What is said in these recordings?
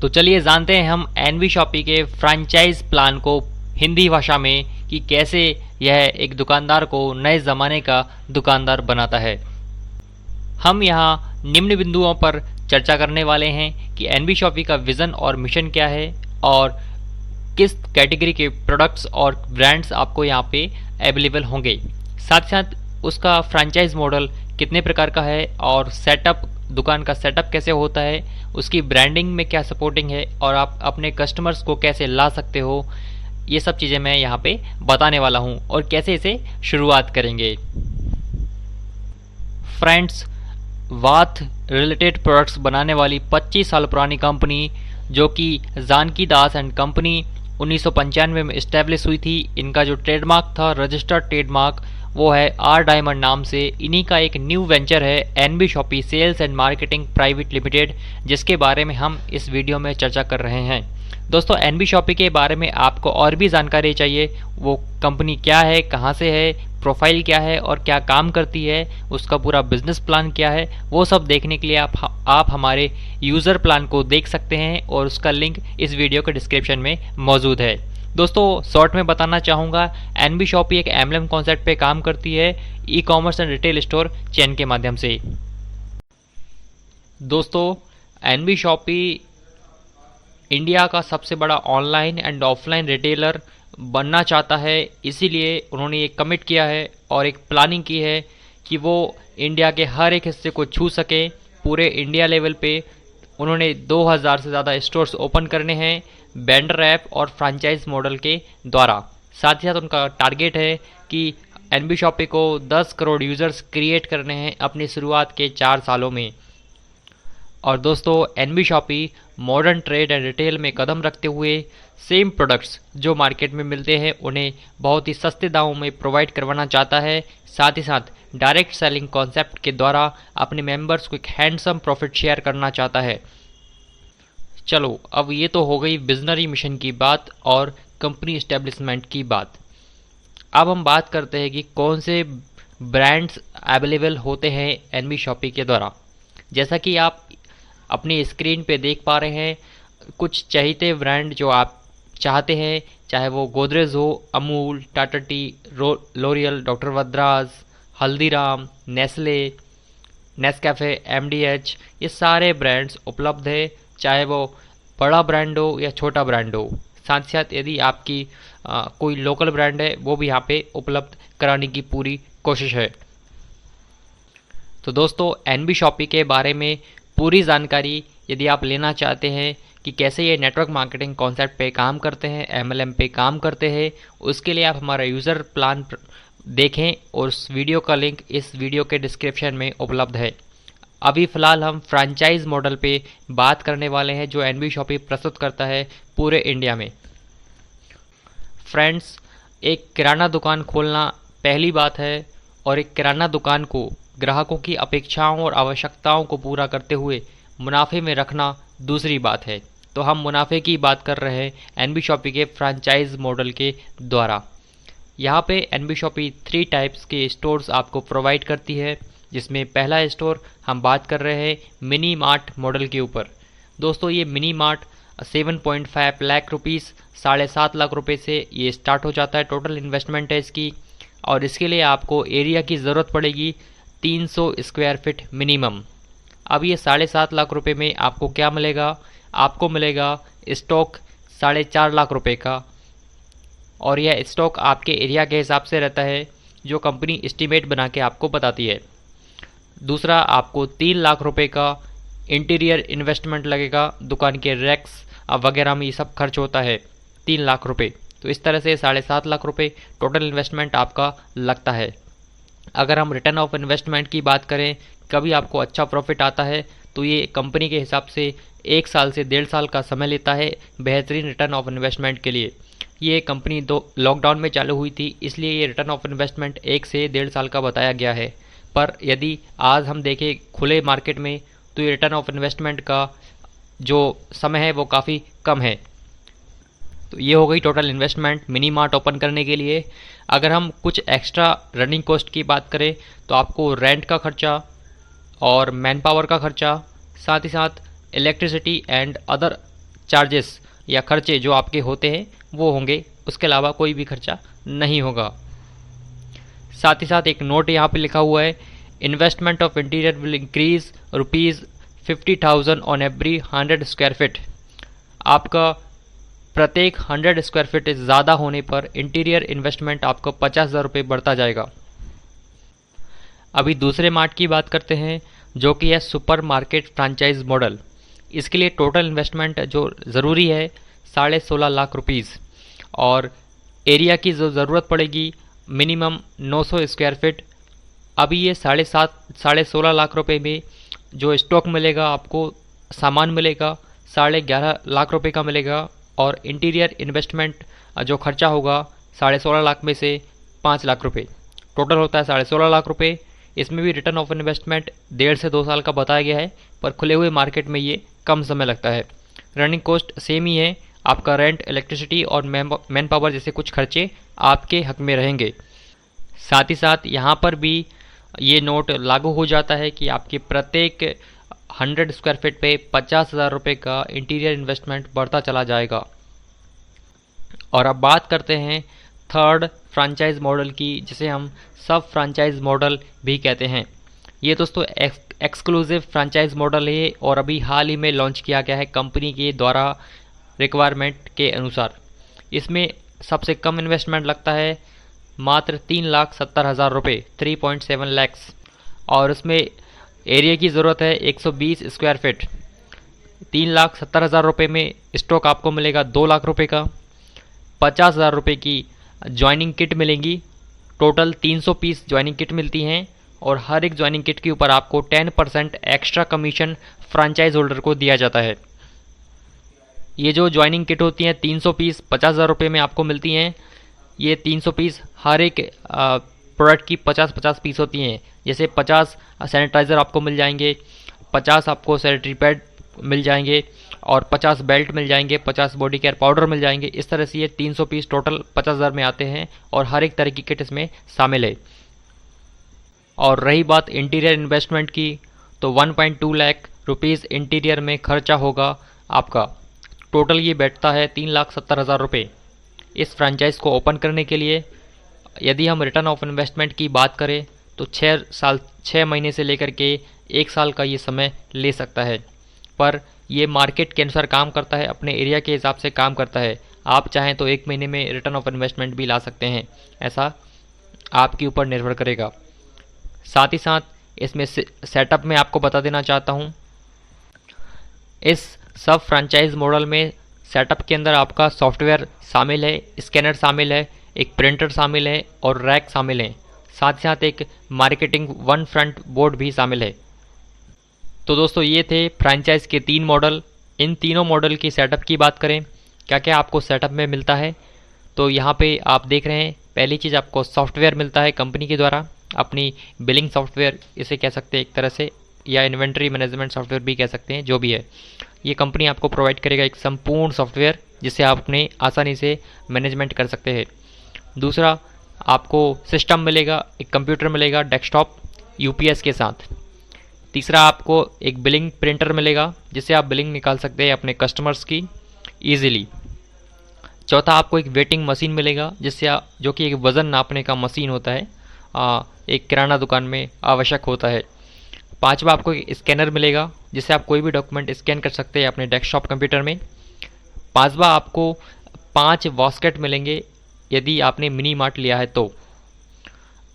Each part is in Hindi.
तो चलिए जानते हैं हम एनवी शॉपी के फ्रैंचाइज प्लान को हिंदी भाषा में कि कैसे यह एक दुकानदार को नए ज़माने का दुकानदार बनाता है। हम यहाँ निम्न बिंदुओं पर चर्चा करने वाले हैं कि एनवी शॉपी का विज़न और मिशन क्या है और किस कैटेगरी के प्रोडक्ट्स और ब्रांड्स आपको यहाँ पे अवेलेबल होंगे। साथ ही साथ उसका फ्रैंचाइज मॉडल कितने प्रकार का है और सेटअप, दुकान का सेटअप कैसे होता है, उसकी ब्रांडिंग में क्या सपोर्टिंग है और आप अपने कस्टमर्स को कैसे ला सकते हो, ये सब चीज़ें मैं यहाँ पे बताने वाला हूँ और कैसे इसे शुरुआत करेंगे। फ्रेंड्स, वाथ रिलेटेड प्रोडक्ट्स बनाने वाली 25 साल पुरानी कंपनी जो कि जानकी दास एंड कंपनी 1995 में इस्टेब्लिश हुई थी। इनका जो ट्रेडमार्क था, रजिस्टर्ड ट्रेडमार्क, वो है आर डायमंड नाम से। इन्हीं का एक न्यू वेंचर है NV Shoppy sales and marketing private limited, जिसके बारे में हम इस वीडियो में चर्चा कर रहे हैं। दोस्तों, एनवी शॉपी के बारे में आपको और भी जानकारी चाहिए, वो कंपनी क्या है, कहाँ से है, प्रोफाइल क्या है और क्या काम करती है, उसका पूरा बिजनेस प्लान क्या है, वो सब देखने के लिए आप हमारे यूज़र प्लान को देख सकते हैं और उसका लिंक इस वीडियो के डिस्क्रिप्शन में मौजूद है। दोस्तों, शॉर्ट में बताना चाहूँगा, एनवी शॉपी एक एमएलएम कॉन्सेप्ट पे काम करती है, e commerce and retail store chain के माध्यम से। दोस्तों, एनवी शॉपी इंडिया का सबसे बड़ा ऑनलाइन एंड ऑफलाइन रिटेलर बनना चाहता है, इसीलिए उन्होंने एक कमिट किया है और एक प्लानिंग की है कि वो इंडिया के हर एक हिस्से को छू सके। पूरे इंडिया लेवल पे उन्होंने 2000 से ज़्यादा स्टोर्स ओपन करने हैं वेंडर ऐप और फ्रैंचाइज मॉडल के द्वारा। साथ ही साथ उनका टारगेट है कि एनवी शॉपी को 10 करोड़ यूज़र्स क्रिएट करने हैं अपनी शुरुआत के 4 सालों में। और दोस्तों, NV Shoppy modern trade and retail में कदम रखते हुए सेम प्रोडक्ट्स जो मार्केट में मिलते हैं उन्हें बहुत ही सस्ते दामों में प्रोवाइड करवाना चाहता है। साथ ही साथ डायरेक्ट सेलिंग कॉन्सेप्ट के द्वारा अपने मेंबर्स को एक हैंडसम प्रॉफिट शेयर करना चाहता है। चलो, अब ये तो हो गई विजनरी मिशन की बात और कंपनी इस्टेब्लिशमेंट की बात। अब हम बात करते हैं कि कौन से ब्रांड्स अवेलेबल होते हैं एनवी शॉपी के द्वारा। जैसा कि आप अपनी स्क्रीन पे देख पा रहे हैं, कुछ चहेते ब्रांड जो आप चाहते हैं, चाहे वो गोदरेज हो, Amul, Tata tea, L'Oreal, doctor वद्राज, हल्दीराम, नेस्ले, नेस्कैफ़े, एमडीएच, ये सारे ब्रांड्स उपलब्ध है, चाहे वो बड़ा ब्रांड हो या छोटा ब्रांड हो। साथ ही साथ यदि आपकी कोई लोकल ब्रांड है वो भी यहाँ पे उपलब्ध कराने की पूरी कोशिश है। तो दोस्तों, एनवी शॉपी के बारे में पूरी जानकारी यदि आप लेना चाहते हैं कि कैसे ये नेटवर्क मार्केटिंग कॉन्सेप्ट पे काम करते हैं, एमएलएम पे काम करते हैं, उसके लिए आप हमारा यूज़र प्लान देखें और उस वीडियो का लिंक इस वीडियो के डिस्क्रिप्शन में उपलब्ध है। अभी फ़िलहाल हम फ्रैंचाइज मॉडल पे बात करने वाले हैं जो एनवी शॉपी प्रस्तुत करता है पूरे इंडिया में। फ्रेंड्स, एक किराना दुकान खोलना पहली बात है और एक किराना दुकान को ग्राहकों की अपेक्षाओं और आवश्यकताओं को पूरा करते हुए मुनाफे में रखना दूसरी बात है। तो हम मुनाफे की बात कर रहे हैं एनवी शॉपी के फ्रैंचाइज मॉडल के द्वारा। यहाँ पे एनवी शॉपी 3 टाइप्स के स्टोर्स आपको प्रोवाइड करती है, जिसमें पहला स्टोर हम बात कर रहे हैं मिनी मार्ट मॉडल के ऊपर। दोस्तों, ये mini mart 7.5 lakh rupees, 7.5 lakh रुपए से ये स्टार्ट हो जाता है। टोटल इन्वेस्टमेंट है इसकी और इसके लिए आपको एरिया की ज़रूरत पड़ेगी 300 स्क्वायर फीट मिनिमम। अब ये 7.5 लाख रुपए में आपको क्या मिलेगा? आपको मिलेगा स्टॉक 4.5 लाख रुपए का, और यह स्टॉक आपके एरिया के हिसाब से रहता है जो कंपनी एस्टीमेट बना के आपको बताती है। दूसरा, आपको 3 लाख रुपए का इंटीरियर इन्वेस्टमेंट लगेगा, दुकान के रैक्स वगैरह में ये सब खर्च होता है 3 लाख रुपए। तो इस तरह से 7.5 लाख रुपए टोटल इन्वेस्टमेंट आपका लगता है। अगर हम रिटर्न ऑफ इन्वेस्टमेंट की बात करें, कभी आपको अच्छा प्रॉफिट आता है तो ये कंपनी के हिसाब से 1 साल से 1.5 साल का समय लेता है बेहतरीन रिटर्न ऑफ इन्वेस्टमेंट के लिए। ये कंपनी लॉकडाउन में चालू हुई थी, इसलिए ये रिटर्न ऑफ इन्वेस्टमेंट 1 से 1.5 साल का बताया गया है। पर यदि आज हम देखें खुले मार्केट में तो ये रिटर्न ऑफ इन्वेस्टमेंट का जो समय है वो काफ़ी कम है। तो ये हो गई total investment mini mart open करने के लिए। अगर हम कुछ एक्स्ट्रा रनिंग कॉस्ट की बात करें तो आपको रेंट का खर्चा और मैन पावर का खर्चा, साथ ही साथ इलेक्ट्रिसिटी एंड अदर चार्जेस या खर्चे जो आपके होते हैं वो होंगे, उसके अलावा कोई भी खर्चा नहीं होगा। साथ ही साथ एक नोट यहाँ पे लिखा हुआ है, investment of interior will increase ₹50,000 on every 100 square feet. आपका प्रत्येक 100 स्क्वायर फीट ज़्यादा होने पर इंटीरियर इन्वेस्टमेंट आपको ₹50,000 बढ़ता जाएगा। अभी दूसरे मार्ट की बात करते हैं, जो कि है सुपर मार्केट फ्रेंचाइज मॉडल। इसके लिए टोटल इन्वेस्टमेंट जो ज़रूरी है 16.5 लाख रुपीज़, और एरिया की जो ज़रूरत पड़ेगी मिनिमम 900 स्क्वायर फीट। अभी ये 16.5 लाख रुपए में जो स्टॉक मिलेगा आपको, सामान मिलेगा 11.5 लाख रुपए का मिलेगा, और इंटीरियर इन्वेस्टमेंट जो खर्चा होगा 16.5 लाख में से 5 लाख रुपए, टोटल होता है 16.5 लाख रुपए। इसमें भी रिटर्न ऑफ इन्वेस्टमेंट 1.5 से 2 साल का बताया गया है, पर खुले हुए मार्केट में ये कम समय लगता है। रनिंग कॉस्ट सेम ही है, आपका रेंट, इलेक्ट्रिसिटी और मैन पावर जैसे कुछ खर्चे आपके हक में रहेंगे। साथ ही साथ यहाँ पर भी ये नोट लागू हो जाता है कि आपके प्रत्येक 100 स्क्वायर फीट पे 50,000 रुपये का इंटीरियर इन्वेस्टमेंट बढ़ता चला जाएगा। और अब बात करते हैं थर्ड फ्रेंचाइज मॉडल की, जिसे हम सब फ्रेंचाइज मॉडल भी कहते हैं। ये दोस्तों एक्सक्लूसिव फ्रेंचाइज मॉडल है और अभी हाल ही में लॉन्च किया गया है कंपनी के द्वारा रिक्वायरमेंट के अनुसार। इसमें सबसे कम इन्वेस्टमेंट लगता है मात्र 3,70,000 रुपये, 3.7 लैक्स, और उसमें एरिया की ज़रूरत है 120 स्क्वायर फीट। 3,70,000 रुपये में स्टॉक आपको मिलेगा 2 लाख रुपये का। 50,000 रुपये की ज्वाइनिंग किट मिलेंगी, टोटल 300 पीस ज्वाइनिंग किट मिलती हैं, और हर एक ज्वाइनिंग किट के ऊपर आपको 10% एक्स्ट्रा कमीशन फ्रेंचाइज होल्डर को दिया जाता है। ये जो ज्वाइनिंग किट होती हैं 300 पीस 50,000 रुपये में आपको मिलती हैं। ये 300 पीस हर एक प्रोडक्ट की 50-50 पीस होती हैं। जैसे 50 सैनिटाइज़र आपको मिल जाएंगे, 50 आपको सैनिटरी पैड मिल जाएंगे, और 50 बेल्ट मिल जाएंगे, 50 बॉडी केयर पाउडर मिल जाएंगे। इस तरह से ये 300 पीस टोटल 50,000 में आते हैं, और हर एक तरह की किट इसमें शामिल है। और रही बात इंटीरियर इन्वेस्टमेंट की, तो 1.2 लाख रुपीज़ इंटीरियर में खर्चा होगा आपका। टोटल ये बैठता है 3,70,000 रुपये। इस फ्रेंचाइज को ओपन करने के लिए यदि हम रिटर्न ऑफ इन्वेस्टमेंट की बात करें तो 6 महीने से लेकर के 1 साल का ये समय ले सकता है, पर ये मार्केट के अनुसार काम करता है, अपने एरिया के हिसाब से काम करता है। आप चाहें तो 1 महीने में रिटर्न ऑफ इन्वेस्टमेंट भी ला सकते हैं, ऐसा आपके ऊपर निर्भर करेगा। साथ ही साथ इसमें सेटअप में आपको बता देना चाहता हूँ, इस सब फ्रेंचाइज मॉडल में सेटअप के अंदर आपका सॉफ्टवेयर शामिल है, स्कैनर शामिल है, एक प्रिंटर शामिल है और रैक शामिल है। साथ ही साथ एक मार्केटिंग वन फ्रंट बोर्ड भी शामिल है। तो दोस्तों ये थे फ्रेंचाइज के 3 मॉडल। इन तीनों मॉडल की सेटअप की बात करें, क्या क्या आपको सेटअप में मिलता है, तो यहाँ पे आप देख रहे हैं पहली चीज़ आपको सॉफ्टवेयर मिलता है कंपनी के द्वारा, अपनी बिलिंग सॉफ्टवेयर इसे कह सकते हैं एक तरह से, या इन्वेंट्री मैनेजमेंट सॉफ्टवेयर भी कह सकते हैं, जो भी है। ये कंपनी आपको प्रोवाइड करेगा एक संपूर्ण सॉफ्टवेयर, जिससे आप अपने आसानी से मैनेजमेंट कर सकते हैं। दूसरा आपको सिस्टम मिलेगा, एक कंप्यूटर मिलेगा डेस्कटॉप यूपीएस के साथ। तीसरा आपको एक बिलिंग प्रिंटर मिलेगा, जिससे आप बिलिंग निकाल सकते हैं अपने कस्टमर्स की ईजिली। चौथा आपको एक वेटिंग मशीन मिलेगा, जिससे जो कि एक वज़न नापने का मशीन होता है, एक किराना दुकान में आवश्यक होता है। पांचवा आपको एक स्कैनर मिलेगा, जिससे आप कोई भी डॉक्यूमेंट स्कैन कर सकते हैं अपने डेस्कटॉप कंप्यूटर में। पांचवा आपको 5 बास्केट मिलेंगे यदि आपने मिनी मार्ट लिया है तो,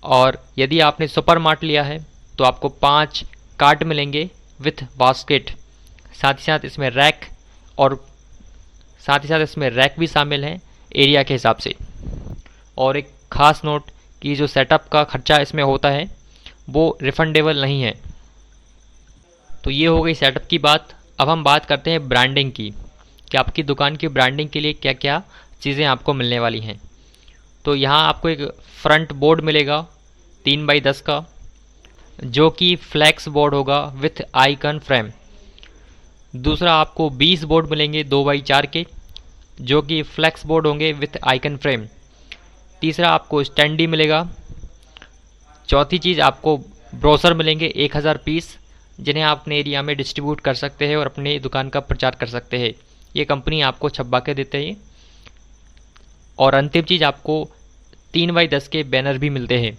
और यदि आपने सुपर मार्ट लिया है तो आपको 5 कार्ट मिलेंगे विथ बास्केट। साथ ही साथ इसमें रैक भी शामिल हैं एरिया के हिसाब से। और एक ख़ास नोट कि जो सेटअप का खर्चा इसमें होता है वो रिफंडेबल नहीं है। तो ये हो गई सेटअप की बात। अब हम बात करते हैं ब्रांडिंग की, कि आपकी दुकान की ब्रांडिंग के लिए क्या क्या चीज़ें आपको मिलने वाली हैं। तो यहाँ आपको एक फ्रंट बोर्ड मिलेगा 3x10 का, जो कि फ्लैक्स बोर्ड होगा विथ आइकन फ्रेम। दूसरा आपको 20 बोर्ड मिलेंगे 2x4 के, जो कि फ्लैक्स बोर्ड होंगे विथ आइकन फ्रेम। तीसरा आपको स्टैंडी मिलेगा। चौथी चीज़ आपको ब्रोशर मिलेंगे 1000 पीस, जिन्हें आप अपने एरिया में डिस्ट्रीब्यूट कर सकते हैं और अपनी दुकान का प्रचार कर सकते हैं। ये कंपनी आपको छपवा के देते हैं। और अंतिम चीज़, आपको 3x10 के बैनर भी मिलते हैं।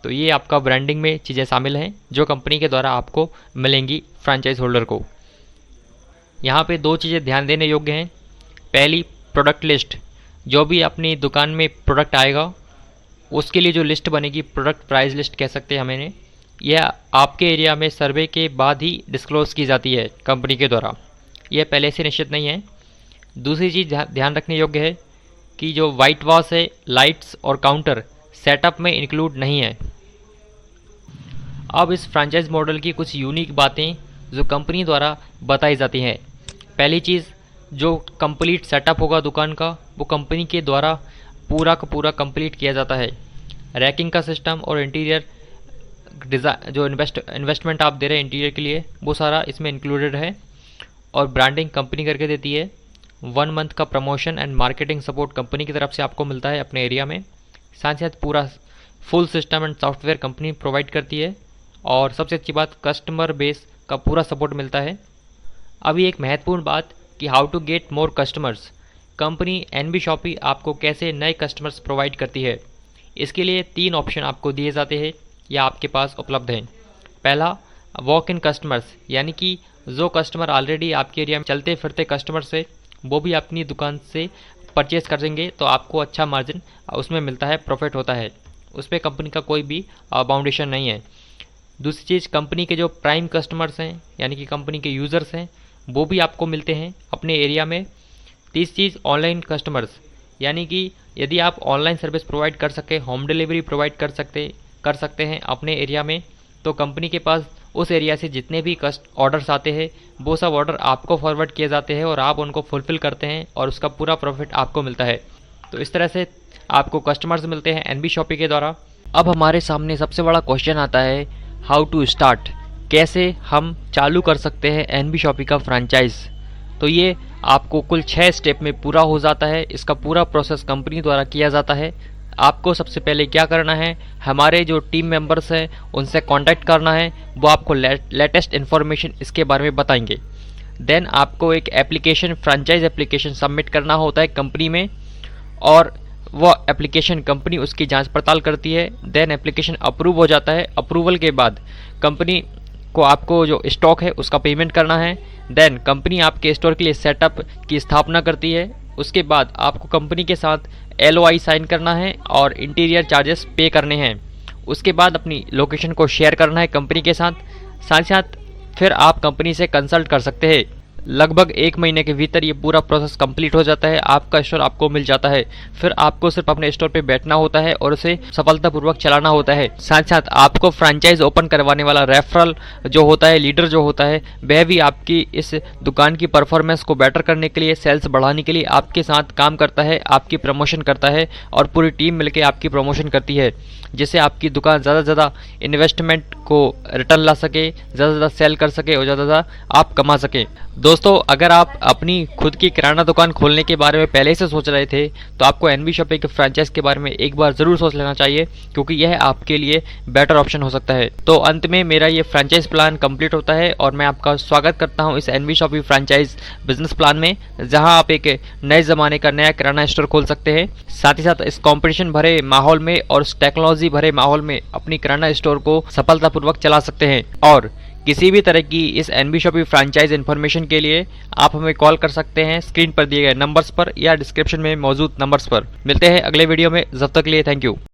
तो ये आपका ब्रांडिंग में चीज़ें शामिल हैं जो कंपनी के द्वारा आपको मिलेंगी फ्रेंचाइज होल्डर को। यहाँ पे 2 चीज़ें ध्यान देने योग्य हैं। पहली, प्रोडक्ट लिस्ट। जो भी अपनी दुकान में प्रोडक्ट आएगा उसके लिए जो लिस्ट बनेगी, प्रोडक्ट प्राइस लिस्ट कह सकते हैं हम इन्हें, यह आपके एरिया में सर्वे के बाद ही डिस्क्लोज़ की जाती है कंपनी के द्वारा। यह पहले से निश्चित नहीं है। दूसरी चीज़ ध्यान रखने योग्य है कि जो वाइट वॉश है, लाइट्स और काउंटर सेटअप में इंक्लूड नहीं है। अब इस फ्रेंचाइज मॉडल की कुछ यूनिक बातें जो कंपनी द्वारा बताई जाती हैं। पहली चीज़, जो कंप्लीट सेटअप होगा दुकान का वो कंपनी के द्वारा पूरा का पूरा कंप्लीट किया जाता है। रैकिंग का सिस्टम और इंटीरियर डिज़ाइन, जो इन्वेस्टमेंट आप दे रहे हैं इंटीरियर के लिए, वो सारा इसमें इंक्लूडेड है। और ब्रांडिंग कंपनी करके देती है। 1 मंथ का promotion and marketing support company की तरफ से आपको मिलता है अपने एरिया में। साथ ही साथ पूरा full system and software company provide करती है। और सबसे अच्छी बात, कस्टमर बेस का पूरा सपोर्ट मिलता है। अभी एक महत्वपूर्ण बात कि how to get more customers. Company NB Shoppy आपको कैसे नए कस्टमर्स प्रोवाइड करती है, इसके लिए 3 ऑप्शन आपको दिए जाते हैं या आपके पास उपलब्ध हैं। पहला, वॉक इन कस्टमर्स, यानी कि जो कस्टमर ऑलरेडी आपके एरिया में चलते फिरते कस्टमर्स है वो भी अपनी दुकान से परचेज़ करेंगे तो आपको अच्छा मार्जिन उसमें मिलता है, प्रॉफिट होता है। उस पर कंपनी का कोई भी बाउंडेशन नहीं है। दूसरी चीज़, कंपनी के जो प्राइम कस्टमर्स हैं यानी कि कंपनी के यूज़र्स हैं वो भी आपको मिलते हैं अपने एरिया में। तीसरी चीज़, ऑनलाइन कस्टमर्स, यानी कि यदि आप ऑनलाइन सर्विस प्रोवाइड कर सके, होम डिलीवरी प्रोवाइड कर सकते हैं अपने एरिया में, तो कंपनी के पास उस एरिया से जितने भी ऑर्डर्स आते हैं वो सब ऑर्डर आपको फॉरवर्ड किए जाते हैं और आप उनको फुलफ़िल करते हैं और उसका पूरा प्रॉफिट आपको मिलता है। तो इस तरह से आपको कस्टमर्स मिलते हैं एनबी शॉपी के द्वारा। अब हमारे सामने सबसे बड़ा क्वेश्चन आता है, हाउ टू स्टार्ट, कैसे हम चालू कर सकते हैं एनबी शॉपी का फ्रेंचाइज। तो ये आपको कुल 6 स्टेप में पूरा हो जाता है। इसका पूरा प्रोसेस कंपनी द्वारा किया जाता है। आपको सबसे पहले क्या करना है, हमारे जो टीम मेंबर्स हैं उनसे कांटेक्ट करना है, वो आपको लेटेस्ट इन्फॉर्मेशन इसके बारे में बताएंगे। देन आपको एक एप्लीकेशन, फ्रेंचाइज एप्लीकेशन सबमिट करना होता है कंपनी में और वो एप्लीकेशन कंपनी उसकी जांच पड़ताल करती है। देन एप्लीकेशन अप्रूव हो जाता है। अप्रूवल के बाद कंपनी को आपको जो स्टॉक है उसका पेमेंट करना है। देन कंपनी आपके स्टोर के लिए सेटअप की स्थापना करती है। उसके बाद आपको कंपनी के साथ LOI साइन करना है और इंटीरियर चार्जेस पे करने हैं। उसके बाद अपनी लोकेशन को शेयर करना है कंपनी के साथ। साथ ही साथ फिर आप कंपनी से कंसल्ट कर सकते हैं। लगभग 1 महीने के भीतर ये पूरा प्रोसेस कंप्लीट हो जाता है। आपका स्टोर आपको मिल जाता है। फिर आपको सिर्फ अपने स्टोर पे बैठना होता है और उसे सफलतापूर्वक चलाना होता है। साथ साथ आपको फ्रेंचाइज ओपन करवाने वाला रेफरल जो होता है, लीडर जो होता है, वह भी आपकी इस दुकान की परफॉर्मेंस को बेटर करने के लिए, सेल्स बढ़ाने के लिए आपके साथ काम करता है, आपकी प्रमोशन करता है और पूरी टीम मिलकर आपकी प्रमोशन करती है, जिससे आपकी दुकान ज़्यादा से ज़्यादा इन्वेस्टमेंट को रिटर्न ला सके, ज़्यादा से ज़्यादा सेल कर सके और ज़्यादा से ज़्यादा आप कमा सकें। दोस्तों, अगर आप अपनी खुद की किराना दुकान खोलने के बारे में पहले से सोच रहे थे तो आपको एनबी शॉपी के फ्रेंचाइज के बारे में एक बार ज़रूर सोच लेना चाहिए, क्योंकि यह आपके लिए बेटर ऑप्शन हो सकता है। तो अंत में मेरा ये फ्रेंचाइज प्लान कंप्लीट होता है और मैं आपका स्वागत करता हूँ इस NB Shoppy franchise business plan में, जहाँ आप एक नए ज़माने का नया किराना स्टोर खोल सकते हैं। साथ ही साथ इस कॉम्पिटिशन भरे माहौल में और इस टेक्नोलॉजी भरे माहौल में अपनी किराना स्टोर को सफलतापूर्वक चला सकते हैं। और किसी भी तरह की इस एनबी शॉपी फ्रेंचाइज इन्फॉर्मेशन के लिए आप हमें कॉल कर सकते हैं स्क्रीन पर दिए गए नंबर्स पर या डिस्क्रिप्शन में मौजूद नंबर्स पर। मिलते हैं अगले वीडियो में, जब तक के लिए थैंक यू।